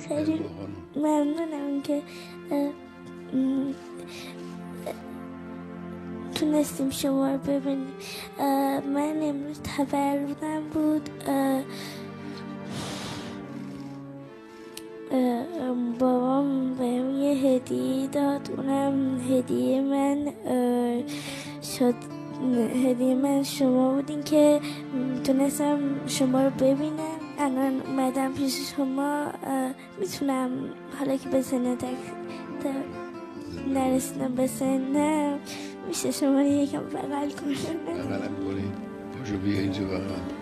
خیلی ممنونم که تونستیم شما رو ببینیم. من امروز تولدم بود. بابام بهم یه هدیه داد، اونم هدیه من شما بودین که تونستم شما رو ببینم. الان اومدم پیش شما، میتونم حالا که به سن نرسیدم به سنم، میشه شما رو یکم بغل کنم؟ بغلم کنید، پاشو بیا اینجا بغلم.